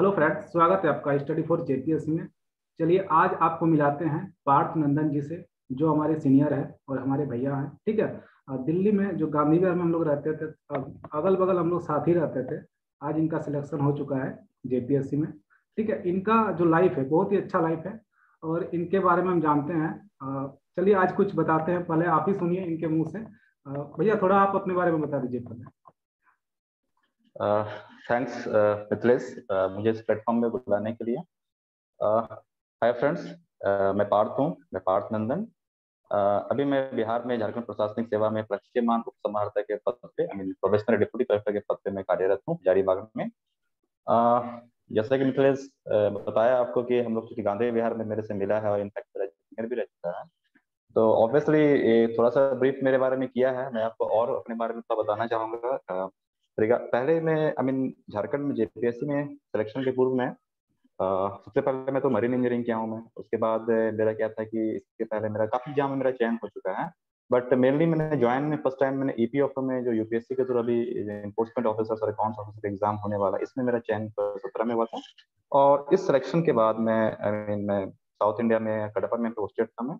Hello friends, स्वागत है आपका स्टडी फॉर जेपीएससी में। चलिए आज आपको मिलाते हैं पार्थ नंदन जी से, जो हमारे सीनियर है और हमारे भैया हैं। ठीक है। दिल्ली में जो गांधी विहार में हम लोग रहते थे, अगल बगल हम लोग साथ ही रहते थे। आज इनका सिलेक्शन हो चुका है जेपीएससी में। ठीक है। इनका जो लाइफ है बहुत ही अच्छा लाइफ है और इनके बारे में हम जानते हैं। चलिए आज कुछ बताते हैं, पहले आप ही सुनिए इनके मुंह से। भैया थोड़ा आप अपने बारे में बता दीजिए पहले। थैंक्स मिथिलेश, मुझे इस प्लेटफॉर्म में बुलाने के लिए। हाय फ्रेंड्स, मैं पार्थ नंदन। अभी मैं बिहार में झारखंड प्रशासनिक सेवा में प्रशिक्षमान उप समाहर्ता के पद पे, प्रोफेशनल डिप्टी कलेक्टर के पद पे मैं कार्यरत हूँ हजारीबाग में। जैसा कि मिथिलेश बताया आपको कि हम लोग चूंकि गांधी विहार में मेरे से मिला है और इनफैक्ट मेरा जूनियर भी रह चुका है, तो ऑब्वियसली ये थोड़ा सा ब्रीफ मेरे बारे में किया है। मैं आपको और अपने बारे में थोड़ा बताना चाहूंगा। पहले मैं झारखंड में जेपीएससी में सिलेक्शन के पूर्व में सबसे पहले मैं तो मरीन इंजीनियरिंग किया हूँ मैं। उसके बाद मेरा क्या था कि इसके पहले मेरा काफी एग्जाम में मेरा चयन हो चुका है, बट मेनली मैंने ज्वाइन में फर्स्ट टाइम मैंने ईपी ऑफर में जो यूपीएससी के थ्रू अभी इन्फोर्समेंट ऑफिसर और अकाउंट्स ऑफिसर एग्जाम होने वाला, इसमें मेरा चयन 2017 में हुआ था। और इस सिलेक्शन के बाद मैं साउथ इंडिया में कडपा में पोस्टेड था मैं।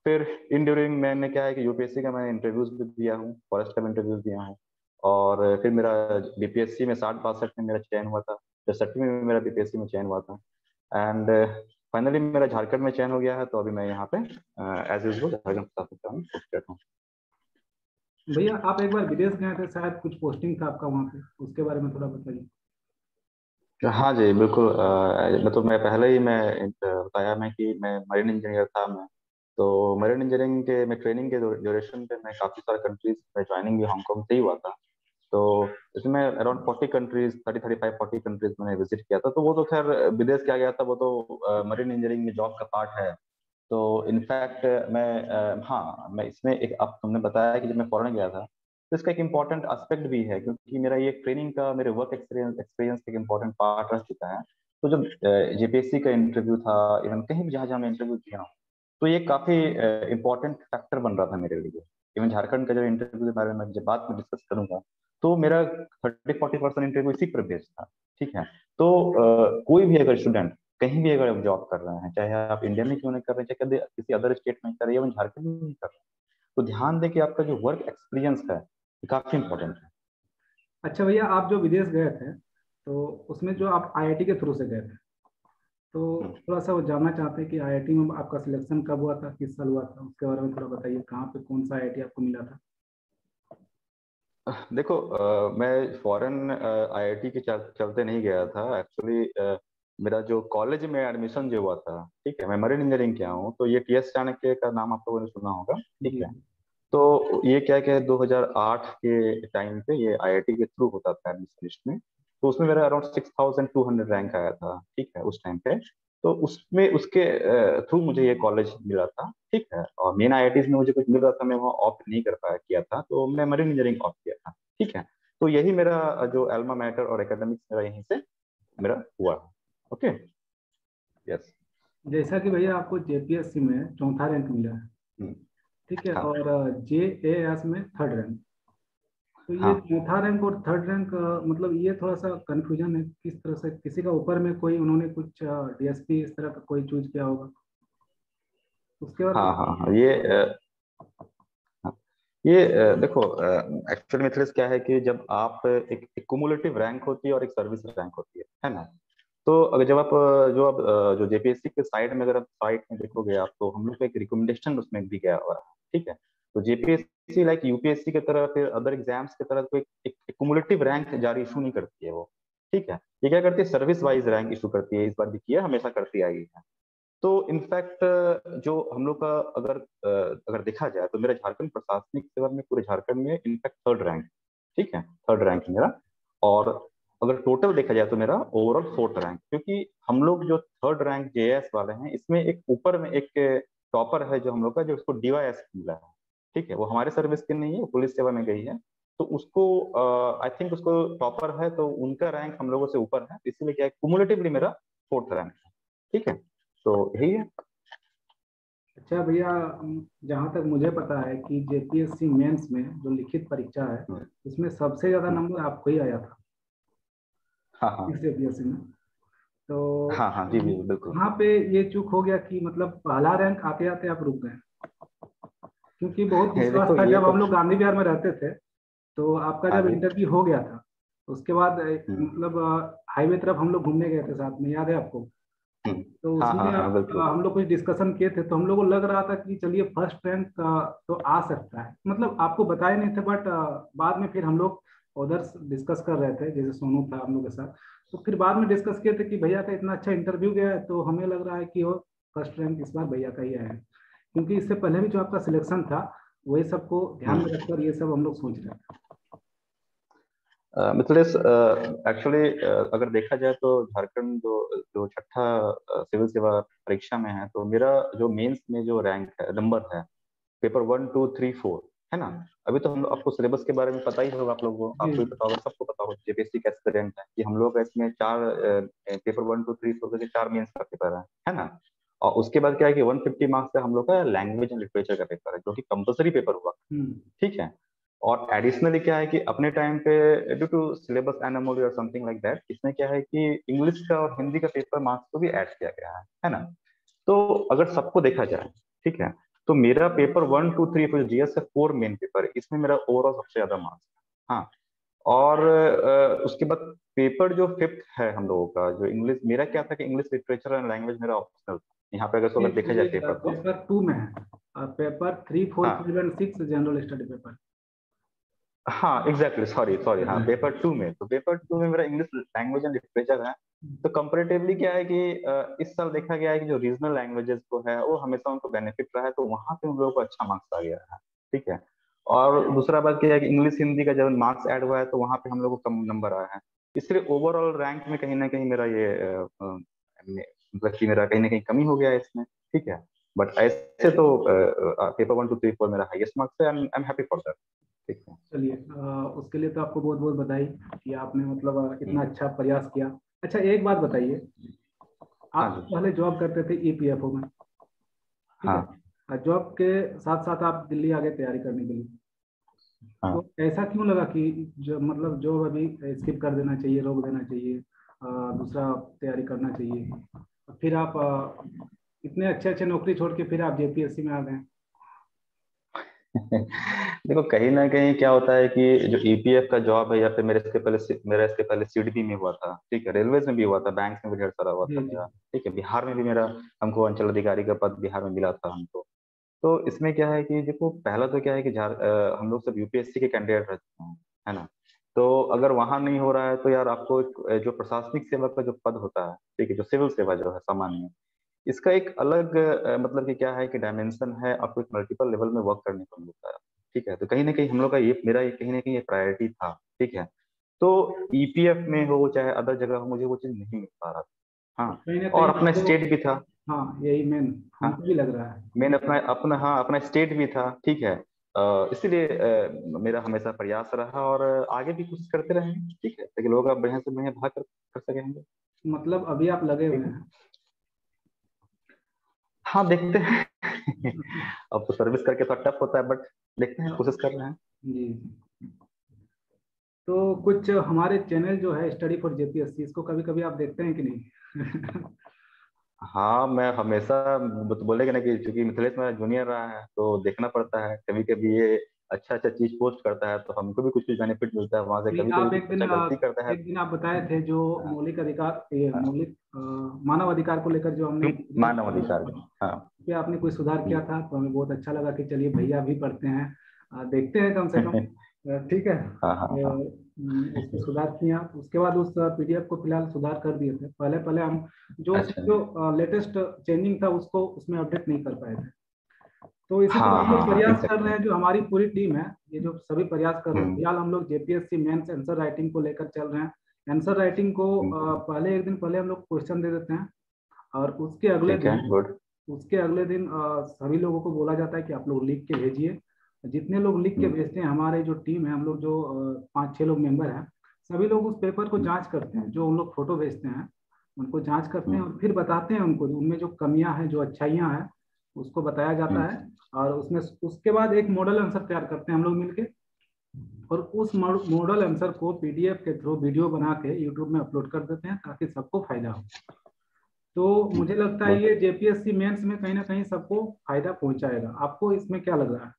फिर इन ड्यूरिंग मैंने क्या है कि यूपीएससी का मैं इंटरव्यूज भी दिया हूँ, फॉरेस्ट का इंटरव्यूज दिया हूँ। और फिर मेरा बीपीएससी में 60-62 में मेरा चयन हुआ था, 63 में मेरा बीपीएससी में चयन हुआ था। एंड फाइनली मेरा झारखंड में चयन हो गया है, तो अभी मैं यहाँ पे एज यूजुअल झारखंड प्रशासन में पोस्टेड हूँ। भैया आप एक बार विदेश गए थे, शायद कुछ पोस्टिंग था आपका वहाँ पे, उसके बारे में थोड़ा बताइए। हाँ जी बिल्कुल। मैं पहले ही मैं बताया मैं कि मैं मरीन इंजीनियर था मैं। तो मरीन इंजीनियरिंग के मैं ट्रेनिंग के ड्यूरेशन पे मैं काफ़ी सारे कंट्रीज में ज्वाइनिंग भी हांगकांग से ही हुआ था। तो इसमें अराउंड 40 कंट्रीज, 30-35-40 कंट्रीज मैंने विजिट किया था। तो वो तो खैर विदेश क्या गया था, वो तो मरीन इंजीनियरिंग में जॉब का पार्ट है। तो इनफैक्ट हाँ, मैं इसमें एक, अब तुमने बताया कि जब मैं फॉरेन गया था, तो इसका एक इम्पॉर्टेंट एस्पेक्ट भी है, क्योंकि मेरा ये ट्रेनिंग का, मेरे वर्क एक्सपीरियंस एक इम्पॉर्टेंट पार्ट रह चुका है। तो जब जेपीएससी का इंटरव्यू था, इवन कहीं भी जहाँ जहाँ मैं इंटरव्यू किया हूँ, तो ये काफी इम्पोर्टेंट फैक्टर बन रहा था मेरे लिए। इवन झारखंड का जो इंटरव्यू के बारे में जब बात में डिस्कस करूंगा, तो मेरा 30-40% इंटरव्यू इसी पर बेस्ड था। ठीक है। तो कोई भी अगर स्टूडेंट कहीं भी अगर जॉब कर रहे हैं, चाहे आप इंडिया में क्यों नहीं कर रहे हैं, चाहे किसी अदर स्टेट में कर रहे हैं, इवन झारखंड में नहीं कर रहे हैं, तो ध्यान दें कि आपका जो वर्क एक्सपीरियंस है ये काफी इंपॉर्टेंट है। अच्छा भैया, आप जो विदेश गए थे तो उसमें जो आप आईआईटी के थ्रू से गए थे, तो थोड़ा सा वो जानना चाहते हैं कि आईआईटी में आपका सिलेक्शन कब हुआ था, किस साल हुआ था, उसके बारे में थोड़ा बताइए। कहाँ पे कौन सा आईआईटी आपको मिला था? देखो, मैं फॉरेन आईआईटी के चलते नहीं गया था एक्चुअली। मेरा जो कॉलेज में एडमिशन जो हुआ था, ठीक है, मैं मरीन इंजीनियरिंग किया हूँ, तो ये टीएस चाणक्य का नाम आप लोगों ने सुना होगा। ठीक जी। है। तो ये क्या क्या 2008 के टाइम पे ये आईआईटी के थ्रू होता था एडमिशन लिस्ट में। तो उसमें मेरा अराउंड 6200 रैंक आया था, ठीक है, उस टाइम पे। तो उसमें उसके थ्रू मुझे ये कॉलेज मिला था। ठीक है। और मेन आईआईटीज में मुझे कुछ मिल रहा था, मैं वहाँ ऑप्ट नहीं कर पाया किया था, तो मैं मरीन इंजीनियरिंग ऑप्ट किया था। ठीक है। तो यही मेरा जो एल्मा मैटर और एकेडमिक्स मेरा यहीं से मेरा हुआ है। ओके। यस। जैसा कि भैया आपको जेपीएससी में चौथा रैंक मिला है, ठीक है, हाँ और जेएएस में थर्ड रैंक, तो ये हाँ चौथा रैंक और थर्ड रैंक, मतलब ये थोड़ा सा कंफ्यूजन है। किस तरह से किसी का ऊपर में कोई उन्होंने कुछ डीएसपी इस तरह का कोई चूज किया होगा, उसके बाद हाँ हाँ हाँ, देखो, एक्चुअली मिथलेस क्या है कि जब आप एक कुमुलेटिव रैंक होती है और एक सर्विस रैंक होती है ना। तो अगर जब आप जो जेपीएससी के साइड में, अगर आप साइट में देखोगे आप, तो हम लोग को एक रिकमेंडेशन उसमें भी गया हुआ है। ठीक है। तो जेपीएससी लाइक यूपीएससी की तरह, फिर अदर एग्जाम्स की तरह कोई एक कुमुलेटिव रैंक जारी इशू नहीं करती है वो। ठीक है। ये क्या करती है, सर्विस वाइज रैंक इशू करती है। इस बार भी किया, हमेशा करती आई है। तो इनफैक्ट जो हम लोग का अगर देखा जाए, तो मेरा झारखंड प्रशासनिक सेवा में पूरे झारखंड में इनफैक्ट थर्ड रैंक। ठीक है, थर्ड रैंक है मेरा। और अगर टोटल देखा जाए तो मेरा ओवरऑल फोर्थ रैंक, क्योंकि हम लोग जो थर्ड रैंक जेएस वाले हैं, इसमें एक ऊपर में एक टॉपर है जो हम लोग का, जो उसको डीवाईएस मिला है। ठीक है। वो हमारे सर्विस के नहीं है, वो पुलिस सेवा में गई है। तो उसको आई थिंक उसको टॉपर है, तो उनका रैंक हम लोगों से ऊपर है, इसीलिए क्या है, कुमुलेटिवली मेरा फोर्थ रैंक है। ठीक है। तो यही है। अच्छा भैया, जहाँ तक मुझे पता है कि जेपीएससी मेंस में जो लिखित परीक्षा है, हम्म, उसमें सबसे ज्यादा हम्म, नंबर आपको ही आया था हाँ हाँ। इस जेपीएससी में। तो हाँ हाँ जी जी बिल्कुल। वहाँ पे ये चूक हो गया कि मतलब पहला रैंक आते आते आप रुक गए, क्योंकि बहुत ये विश्वास देखो था ये जब तो हम लोग गांधी विहार में रहते थे। तो आपका हाँ जब जी। इंटरव्यू हो गया था, उसके बाद हम्म मतलब हाईवे तरफ हम लोग घूमने गए थे साथ में, याद है आपको? तो हाँ उसमें हाँ हाँ बिल्कुल। हम लोग कुछ डिस्कशन किए थे, तो हम लोग को लग रहा था कि चलिए फर्स्ट रैंक तो आ सकता है, मतलब आपको बताए नहीं थे, बट बाद में फिर हम लोग उधर डिस्कस कर रहे थे, जैसे सोनू था हम लोग के साथ। तो फिर बाद में डिस्कस किए थे कि भैया का इतना अच्छा इंटरव्यू गया है, तो हमें लग रहा है कि वो फर्स्ट रैंक इस बार भैया का ही आया है, क्योंकि इससे पहले भी जो आपका सिलेक्शन था वही सबको ध्यान में हम्म रखकर ये सब हम लोग सोच रहे थे। मिथिलेश, एक्चुअली अगर देखा जाए तो झारखंड जो जो छठा सिविल सेवा परीक्षा में है, तो मेरा जो मेंस में जो रैंक है, नंबर है, पेपर 1 2 3 4, है ना। अभी तो हम लोग, आपको सिलेबस के बारे में पता ही होगा, आप लोगों को, जी आपको भी पता होगा, सबको पता होगा जेपीएससी का एस्पिरेंट है कि हम लोग का इसमें चार पेपर 1 2 3 4 करके चार मेंस का पेपर है ना। और उसके बाद क्या है कि 150 मार्क्स का हम लोग का लैंग्वेज एंड लिटरेचर का पेपर है, जो कि कंपलसरी पेपर हुआ, हम्म ठीक है। और एडिशनली क्या है कि अपने टाइम पे ड्यू टू सिलेबस एनोमली और समथिंग लाइक दैट, इसमें क्या है कि इंग्लिश का और हिंदी का पेपर मार्क्स को भी ऐड किया गया है ना। तो अगर सबको देखा जाए, ठीक है, तो मेरा paper 1 2 3 for GS4 main paper, इसमें मेरा ओवरऑल सबसे ज्यादा मार्क्स है। हाँ। और उसके बाद पेपर जो फिफ्थ है हम लोगों का, जो इंग्लिश, मेरा क्या था कि इंग्लिश लिटरेचर एंड लैंग्वेज मेरा ऑप्शनल था यहाँ पे, अगर ये अगर देखा जाए ये पेपर तो। पेपर टू में है, और paper 3 4 5 and 6 general study paper. हाँ एग्जैक्टली, सॉरी सॉरी, हाँ पेपर टू में, तो पेपर टू में मेरा इंग्लिश लैंग्वेज एंड लिटरेचर है। तो कंपैरेटिवली क्या है कि इस साल देखा गया है कि जो रीजनल लैंग्वेजेस को है वो हमेशा उनको बेनिफिट रहा है, तो वहां पे उन लोगों को अच्छा मार्क्स आ गया है, ठीक है। और दूसरा बात क्या है कि इंग्लिश हिंदी का जब मार्क्स ऐड हुआ है तो वहां पे हम लोग को कम नंबर आया है, इसलिए ओवरऑल रैंक में कहीं ना कहीं मेरा ये मतलब कि मेरा कहीं ना कहीं कमी हो गया है इसमें, ठीक है। बट ऐसे तो पेपर 1 2 3 4 मेरा हाईएस्ट मार्क्स है, I am happy for that, ठीक है। चलिए उसके लिए तो आपको बहुत बहुत बधाई कि आपने मतलब इतना हम्म, अच्छा प्रयास किया। अच्छा एक बात बताइए, हाँ आप जी। पहले जॉब करते थे ईपीएफओ में, ठीक है? हाँ जॉब के साथ साथ आप दिल्ली आ गए तैयारी करने के लिए, तो हाँ। ऐसा क्यों लगा कि जो मतलब जॉब अभी स्किप कर देना चाहिए, रोक देना चाहिए, दूसरा तैयारी करना चाहिए? फिर आप इतने अच्छे अच्छे नौकरी छोड़ के फिर आप जेपीएससी में आ गए। देखो कहीं ना कहीं क्या होता है कि जो ईपीएफ का जॉब है, या फिर मेरा इसके पहले सीडबी में हुआ था, ठीक है, रेलवेज में भी हुआ था, बैंक में भी ढेर सारा हुआ जी था जी। मेरा, ठीक है, बिहार में भी मेरा, हमको अंचल अधिकारी का पद बिहार में मिला था हमको। तो इसमें क्या है कि देखो, पहला तो क्या है कि हम लोग सब यूपीएससी के कैंडिडेट रहते हैं, है ना। तो अगर वहां नहीं हो रहा है तो यार आपको एक जो प्रशासनिक सेवा का जो पद होता है, ठीक है, जो सिविल सेवा जो है सामान्य, इसका एक अलग मतलब कि क्या है कि डायमेंशन है, आपको एक मल्टीपल लेवल में वर्क करने को मिलता है, ठीक है। तो कहीं ना कहीं हम लोग का ये, मेरा ये कहीं ना कहीं ये प्रायोरिटी था, ठीक है। तो ईपीएफ में हो चाहे अदर जगह हो, मुझे वो चीज नहीं मिल पा रहा था। तो हाँ। कहीं ना और कहीं अपना आपको, स्टेट भी था। हाँ यही मेन हाँ, हमको भी लग रहा है। मेन अपना अपना हाँ अपना स्टेट भी था, ठीक है। इसीलिए मेरा हमेशा प्रयास रहा, और आगे भी कोशिश करते रहेंगे, ठीक है, ताकि लोग आप बढ़िया से बढ़िया भाग कर सके हम लोग, मतलब अभी आप लगे हुए ठीक है। हैं। हाँ देखते हैं। अब तो सर्विस करके थोड़ा टफ होता है, बट देखते हैं, कोशिश कर रहे हैं। जी। तो कुछ हमारे चैनल जो है स्टडी फॉर जेपीएससी, इसको कभी कभी आप देखते हैं कि नहीं? हाँ मैं हमेशा बोलेगा ना कि चूंकि मिथिलेश मेरा जूनियर रहा है, तो देखना पड़ता है, कभी कभी ये अच्छा अच्छा चीज पोस्ट करता है तो हमको भी कुछ कुछ बेनिफिट मिलता है वहां से, नहीं, कभी कभी आप कुछ बच्चा गलती करता है। एक दिन आप बताए थे जो हाँ मौलिक अधिकार, ये हाँ। मौलिक मानव अधिकार को लेकर जो हमने मानव अधिकार का, हाँ। पे आपने कोई सुधार किया हम्म। था, तो हमें बहुत अच्छा लगा कि चलिए भैया भी पढ़ते हैं, देखते हैं कम से कम। ठीक है। हाँ हाँ हाँ। उस पर सुधार किए आप, उसके बाद उस पीडीएफ को फिलहाल सुधार कर दिए थे। पहले पहले हम जो अच्छा। जो लेटेस्ट चेंजिंग था उसको उसमें अपडेट नहीं कर पाए थे। तो इसी तरह हाँ हम हाँ लोग हाँ प्रयास कर रहे एग्जैक्टली। हैं, जो हमारी पूरी टीम है, ये जो सभी प्रयास कर रहे हैं। हम्म फिलहाल हम लोग जेपीएससी मेंस आंसर राइटिंग को लेकर चल रहे हैं। आंसर राइटिंग को हम्म, पहले एक दिन पहले हम लोग क्वेश्चन दे देते हैं, और उसके अगले ठीक है, दिन, गुड। सभी लोगों को बोला जाता है कि आप लोग लिख के भेजिए। जितने लोग लिख के हम्म भेजते हैं, हमारे जो टीम है, हम लोग जो 5 6 लोग मेंबर हैं, सभी लोग उस पेपर को हम्म जांच करते हैं। जो उन लोग फोटो भेजते हैं उनको जांच करते हैं, हम्म और फिर बताते हैं उनको उनमें जो कमियां हैं, जो अच्छाइयाँ हैं, उसको बताया जाता हम्म है। और उसमें उसके बाद एक मॉडल आंसर तैयार करते हैं हम लोग मिलके। और उस मॉडल आंसर को पीडीएफ के थ्रू वीडियो बना के यूट्यूब में अपलोड कर देते हैं ताकि सबको फायदा हो। तो मुझे लगता है ये जेपीएससी मेंस में कहीं ना कहीं सबको फायदा पहुंचाएगा। आपको इसमें क्या लग रहा है?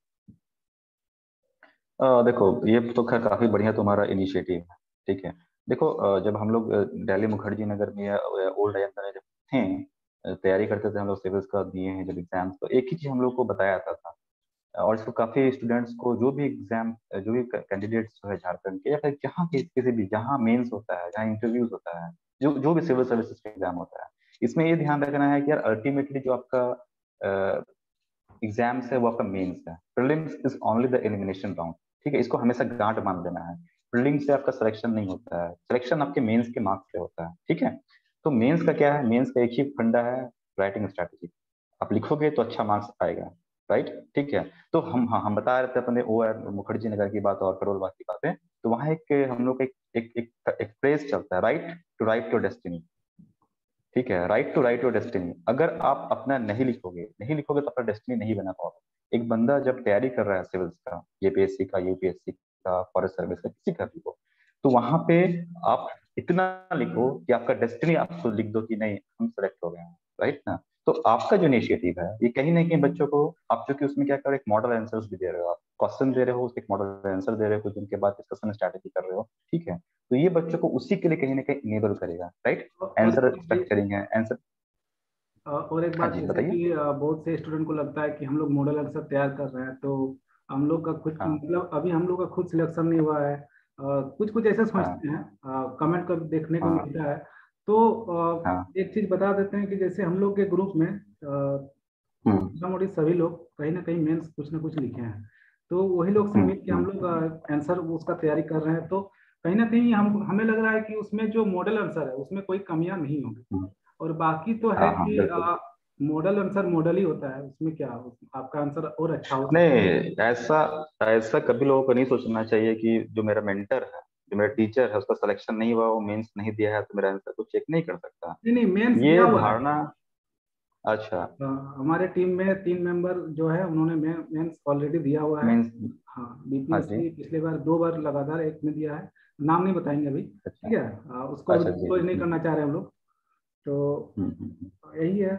देखो, ये तो खैर काफी बढ़िया तुम्हारा इनिशिएटिव है। ठीक है। देखो, जब हम लोग दिल्ली मुखर्जी नगर में या ओल्ड अयोध्या में जब थे, तैयारी करते थे हम लोग सिविल्स का दिए हैं जब एग्जाम्स, तो एक ही चीज हम लोग को बताया जाता था। और इसको काफी स्टूडेंट्स को, जो भी एग्जाम, जो भी कैंडिडेट्स जो है झारखंड के या फिर जहाँ के किसी भी, जहाँ मेंस होता है, जहाँ इंटरव्यूज होता है, जो जो भी सिविल सर्विसेज का एग्जाम होता है, इसमें ये ध्यान रखना है कि यार अल्टीमेटली जो आपका एग्जाम्स है वो आपका मेंस है। Prelims is only the elimination round. ठीक है, इसको हमेशा गांठ बांध देना है। प्रीलिम्स से आपका सिलेक्शन नहीं होता है, सिलेक्शन आपके मेंस के मार्क्स से होता है। ठीक है। तो मेंस का क्या है? मेंस का एक ही फंडा है, राइटिंग स्ट्रैटेजी। आप लिखोगे तो अच्छा मार्क्स आएगा। राइट। ठीक है। तो हम बता रहे थे अपने ओ आर मुखर्जी नगर की बात और करोल बाग की बातें। तो वहां एक हम लोग का एक फ्रेज चलता है, right to write your destiny. ठीक है, right to write your destiny. अगर आप अपना नहीं लिखोगे, नहीं लिखोगे तो अपना डेस्टिनी नहीं बना पाओगे। एक बंदा जब तैयारी कर रहा है सिविल्स का, जेपीएससी का, यूपीएससी का, फॉरेस्ट सर्विस का, किसी का भी हो, तो वहां पे आप इतना लिखो कि आपका डेस्टिनी आपको लिख दो कि नहीं हम सेलेक्ट हो गए हैं। राइट ना? तो आपका जो इनिशिएटिव है ये कहीं ना कहीं बच्चों को, आप जो कि उसमें क्या कर रहे हो, एक मॉडल आंसर्स भी दे रहे हो, आप क्वेश्चन दे रहे हो, उसके एक मॉडल आंसर दे रहे हो, कुछ दिन के बाद डिस्कशन स्ट्रैटेजी कर रहे हो। ठीक है। तो ये बच्चों को उसी के लिए कहीं ना कहीं इनेबल करेगा। राइट। और आंसर स्ट्रक्चरिंग है, आंसर। और एक हाँ बात जी, जैसे बताइए। कि बहुत से स्टूडेंट को लगता है कि हम लोग मॉडल आंसर तैयार कर रहे हैं तो हम लोग का खुद, हाँ मतलब अभी हम लोग का खुद सिलेक्शन नहीं हुआ है। कुछ कुछ ऐसे हाँ सोचते हैं, कमेंट कर देखने को हाँ मिलता है। तो हाँ। एक चीज बता देते हैं कि जैसे हम लोग के ग्रुप में हम्म मोटा मोटी सभी लोग कहीं ना कहीं मेंस कुछ ना कुछ लिखे हैं। तो वही लोग से मिल के हम लोग हम्म। आंसर उसका तैयारी कर रहे हैं। तो कहीं ना कहीं हम हमें लग रहा है कि उसमें जो मॉडल आंसर है उसमें कोई कमियां नहीं होगी। हम्म। और बाकी तो है हाँ हाँ, कि बिल्कुल। मॉडल आंसर मॉडल ही होता है, उसमें क्या आपका आंसर और अच्छा हो सकता नहीं, ऐसा ऐसा कभी लोगों को नहीं सोचना चाहिए कि जो मेरा मेंटर है, जो मेरा टीचर है, उसका सिलेक्शन नहीं हुआ, वो मेंस नहीं दिया है तो मेरा आंसर को चेक नहीं कर सकता। है। नहीं नहीं, मेंस दिया ये हुआ है। धारणा। अच्छा। हमारे टीम में 3 मेंबर जो है उन्होंने मेंस ऑलरेडी दिया हुआ है। मीन्स। हाँ, हाँ जी। बीपीएससी पिछले बार 2 बार लगातार एक में दिया है। नाम नहीं बताएंगे अभी, अच्छा। ठीक है। उसको अभी अच्छा जी। डिस्क्लोज नहीं करना चाह रहे हम लोग। तो हम्म। यही है।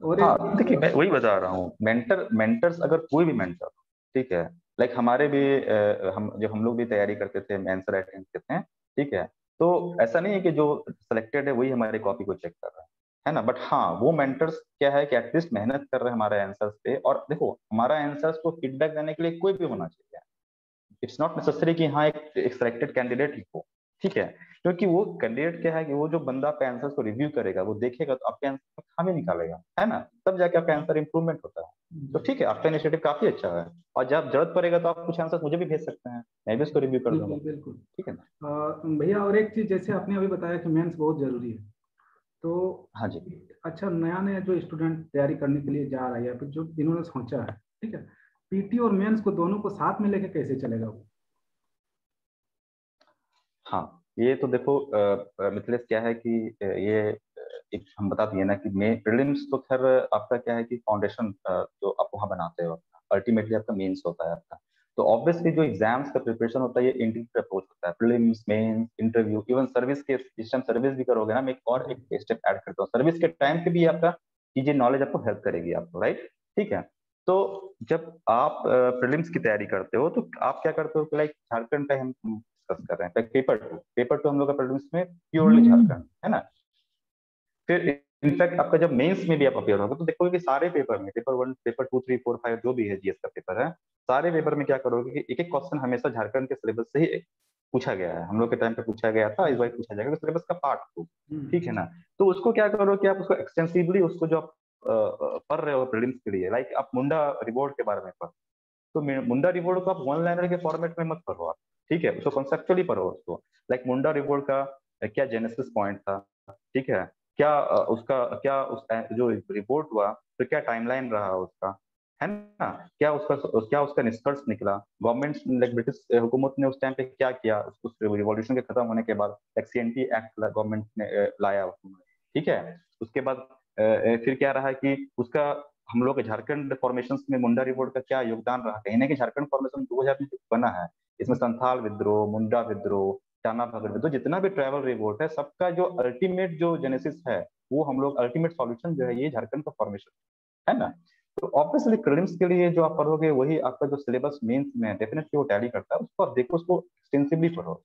और एक हाँ, देखिए, मैं वही बता रहा हूँ, मेंटर्स अगर कोई भी मेंटर, ठीक है, लाइक हमारे भी हम लोग भी तैयारी करते थे, आंसर राइटिंग करते हैं। ठीक है। तो ऐसा नहीं है कि जो सिलेक्टेड है वही हमारे कॉपी को चेक कर रहा है ना? बट हाँ, वो मेंटर्स क्या है कि एटलीस्ट मेहनत कर रहे हैं हमारे आंसर्स पे। और देखो, हमारा आंसर्स को फीडबैक देने के लिए कोई भी होना चाहिए। इट्स नॉट नेसेसरी कि हाँ एक सिलेक्टेड कैंडिडेट ही हो। ठीक है। क्योंकि वो कैंडिडेट क्या है कि वो जो बंदा आपके आंसर को रिव्यू करेगा, वो देखेगा तो आपके आंसर में खामी निकालेगा, है ना? तब जाके आपका आंसर इंप्रूवमेंट होता है। तो ठीक है, आपका इनिशिएटिव काफी अच्छा है। और जब जरूरत पड़ेगा तो आप कुछ आंसर मुझे भी भेज सकते हैं, मैं भी उसको रिव्यू कर दूंगा। बिल्कुल बिल्कुल। ठीक है ना? भैया और एक चीज, जैसे आपने अभी बताया कि मेंस बहुत जरूरी है। तो हाँ जी। अच्छा, नया नया जो स्टूडेंट तैयारी करने के लिए जा रहा है या फिर जो इन्होंने सोचा है, ठीक है, पीटी और मेंस को दोनों को साथ में लेके कैसे चलेगा वो? हाँ, ये तो देखो, मिथिलेश, क्या है कि ये एक हम बता दिए ना कि मेन प्रीलिम्स तो खैर आपका क्या है कि फाउंडेशन जो आप वहाँ बनाते हो, अल्टीमेटली आपका मेंस होता है आपका। तो ऑब्वियसली जो एग्जाम्स का प्रिपरेशन होता है ये इंटीग्रेटेड अप्रोच होता है, prelims, mains, interview, even service के, इस टाइम सर्विस भी करोगे ना, मैं एक और एक स्टेप ऐड करता हूँ, सर्विस के टाइम पे भी आपका चीजें नॉलेज आपको हेल्प करेगी आपको। राइट। ठीक है। तो जब आप प्रीलिम्स की तैयारी करते हो तो आप क्या करते हो, लाइक झारखंड का हम डिस्कस कर रहे हैं, पेपर टू हम लोग का प्रीलिम्स में प्योरली झारखंड है ना। फिर इनफैक्ट आपका जब मेंस में भी आप अपेयर होगा तो देखोगे कि सारे पेपर में, पेपर 1, पेपर 2, 3, 4, 5 जो भी है जीएस का पेपर है, सारे पेपर में क्या करोगे कि एक एक क्वेश्चन हमेशा झारखंड के सिलेबस से ही पूछा गया है, हम लोग के टाइम पे पूछा गया था, इस बार पूछा जाएगा सिलेबस का पार्ट 2। ठीक है ना? तो उसको क्या करो कि आप उसको एक्सटेंसिवली, उसको जो आप पढ़ रहे हो प्रीलिम्स के लिए, लाइक आप मुंडा रिवॉर्ड के बारे में पढ़, तो मुंडा रिवॉर्ड को आप वन लाइनर के फॉर्मेट में मत पढ़ो आप। ठीक है, उसको कॉन्सेप्चुअली पढ़ो उसको, लाइक मुंडा रिवॉर्ड का क्या जेनेसिस पॉइंट था। ठीक है। क्या उसका क्या उस जो रिपोर्ट हुआ तो क्या टाइमलाइन रहा उसका, है ना? क्या उसका निष्कर्ष निकला, गवर्नमेंट लाइक ब्रिटिश हुकूमत ने उस टाइम पे क्या किया, उस रिवॉल्यूशन के खत्म होने के बाद सीएनटी एक्ट गवर्नमेंट ने लाया उसमें। ठीक है। उसके बाद फिर क्या रहा कि उसका हम लोग के झारखंड फॉर्मेशन में मुंडा रिवोल्ट का क्या योगदान रहा, कहीं ना कहीं झारखंड फॉर्मेशन 2000 में जो बना है, इसमें संथाल विद्रोह, मुंडा विद्रोह, टाना भगत विद्रोह, जितना भी ट्राइबल रिवोल्ट है, सबका जो अल्टीमेट जो जेनेसिस है, वो हम लोग अल्टीमेट सॉल्यूशन जो है ये झारखंड का फॉर्मेशन है ना। तो ऑब्वियसली प्रीलिम्स के लिए जो आप पढ़ोगे वही आपका जो सिलेबस मेंस में डेफिनेटली वो टैली करता है, उसको आप देखो, उसको एक्सटेंसिवली पढ़ो।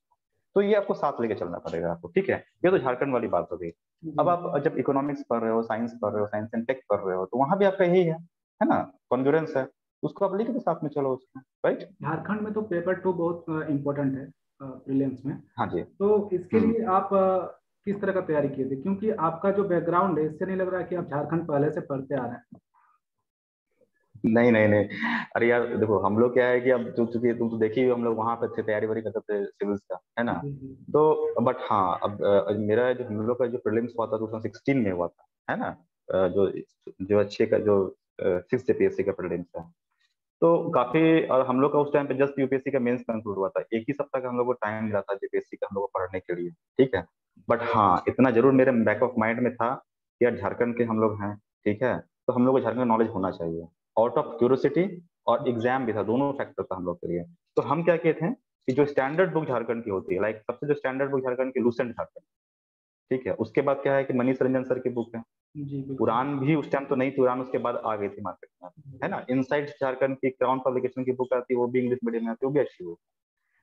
तो ये आपको साथ लेके चलना पड़ेगा आपको, ठीक है। ये तो झारखंड वाली बात हो गई। अब जी। आप जब इकोनॉमिक्स पढ़ रहे हो, साइंस पढ़ रहे हो, साइंस एंड टेक पढ़ रहे हो, तो वहां भी आपका यही है ना, कॉन्ग्रुएंस है, उसको आप लेके तो साथ में चलो उसमें, राइट। झारखंड में तो पेपर 2 बहुत इम्पोर्टेंट है प्रीलिम्स में। हाँ जी। तो इसके लिए आप किस तरह का तैयारी किए थे, क्योंकि आपका जो बैकग्राउंड है इससे नहीं लग रहा है कि आप झारखंड पहले से पढ़ते आ रहे हैं। नहीं नहीं नहीं, अरे यार देखो, हम लोग क्या है कि अब चूंकि तुम तो देखी, हम लोग वहां पे थे, तैयारी वारी करते थे सिविल्स का, है ना। जी जी। तो बट हाँ, अब मेरा जो हम लोग का जो प्रीलिम्स हुआ था 2016 में हुआ था, है ना। जो जो अच्छे का जो 6 जेपीएससी का प्रीलिम्स है, तो काफी, और हम लोग का उस टाइम पे जस्ट यूपीएससी का मेंस कंक्लूड हुआ था, एक ही सप्ताह का हम लोग को टाइम मिला था जेपीएससी का हम लोग को पढ़ने के लिए, ठीक है। बट हाँ, इतना जरूर मेरे बैक ऑफ माइंड में था कि यार झारखंड के हम लोग हैं, ठीक है, तो हम लोग को झारखंड नॉलेज होना चाहिए, आउट ऑफ क्यूरियोसिटी, और एग्जाम भी था, दोनों फैक्टर था हम लोग के लिए। तो हम क्या किए थे कि जो स्टैंडर्ड बुक झारखंड की होती है, लाइक सबसे जो स्टैंडर्ड बुक झारखंड की लूसेंट झारखंड, ठीक है, उसके बाद क्या है कि मनीष रंजन सर की बुक है। जी बिल्कुल। उड़ान भी उस टाइम तो नहीं थी, उड़ान उसके बाद आ गई थी मार्केट में, है ना। इनसाइट झारखंड की क्राउन पब्लिकेशन की बुक आती है, वो भी इंग्लिश मीडियम में आती है, वो भी अच्छी बुक।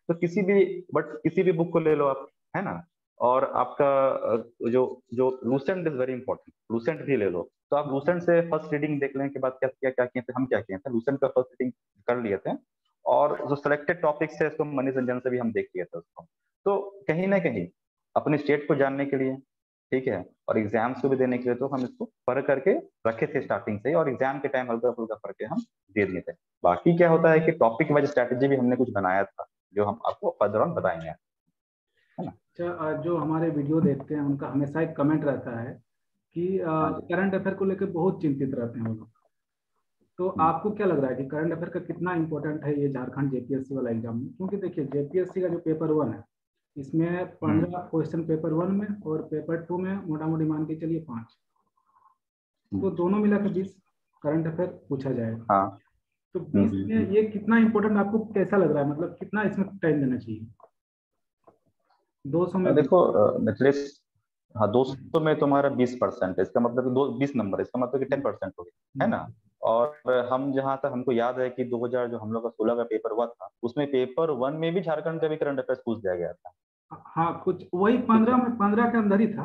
तो किसी भी, बट किसी भी बुक को ले लो आप, है ना। और आपका जो जो Lucent is very important, Lucent भी ले लो, तो आप लूसेंट से फर्स्ट रीडिंग देख लें के बाद क्या क्या क्या किए थे, हम क्या किए थे, लूसेंट का फर्स्ट रीडिंग कर लिए थे, और जो सिलेक्टेड टॉपिक्स है इसको मनीष रंजन से भी हम देख लिए थे उसको। तो कहीं ना कहीं अपने स्टेट को जानने के लिए, ठीक है, और एग्जाम्स को भी देने के लिए, तो हम इसको पढ़ करके रखे थे स्टार्टिंग से ही, और एग्जाम के टाइम हल्का फुल्का पढ़ के हम दे दिए थे। बाकी क्या होता है कि टॉपिक वाइज स्ट्रैटेजी भी हमने कुछ बनाया था, जो हम आपको फर्दर ऑन बताएंगे, है ना। अच्छा, जो हमारे वीडियो देखते हैं उनका हमेशा एक कमेंट रहता है कि हाँ जी। करंट अफेयर को लेकर बहुत चिंतित रहते हैं वो लोग। तो हम्म, आपको क्या लग रहा है कि करंट अफेयर का कितना इंपॉर्टेंट है ये झारखंड जेपीएससी वाला एग्जाम में? क्योंकि देखिए जेपीएससी का जो पेपर 1 है इसमें हम्म, 15 क्वेश्चन पेपर 1 में, और पेपर 2 में मोटा मोटी मान के चलिए 5। तो हम्म, दोनों मिला के 20 करंट अफेयर पूछा जाएगा। हाँ। तो 20 में ये कितना इंपॉर्टेंट आपको कैसा लग रहा है, मतलब कितना इसमें टाइम देना चाहिए? 200 में 20। देखो मिथिलेश, हाँ, 200 में तुम्हारा 20%, इसका मतलब कि दो 20 नंबर, इसका मतलब कि 10% हो गया, है ना। और हम जहाँ तक हमको याद है कि 2000 जो हम लोग का 16 का पेपर हुआ था, उसमें पेपर 1 में भी झारखंड का भी करंट अफेयर्स पूछ दिया गया था, हाँ कुछ वही ठीक 15 है। में, 15 के अंदर ही था।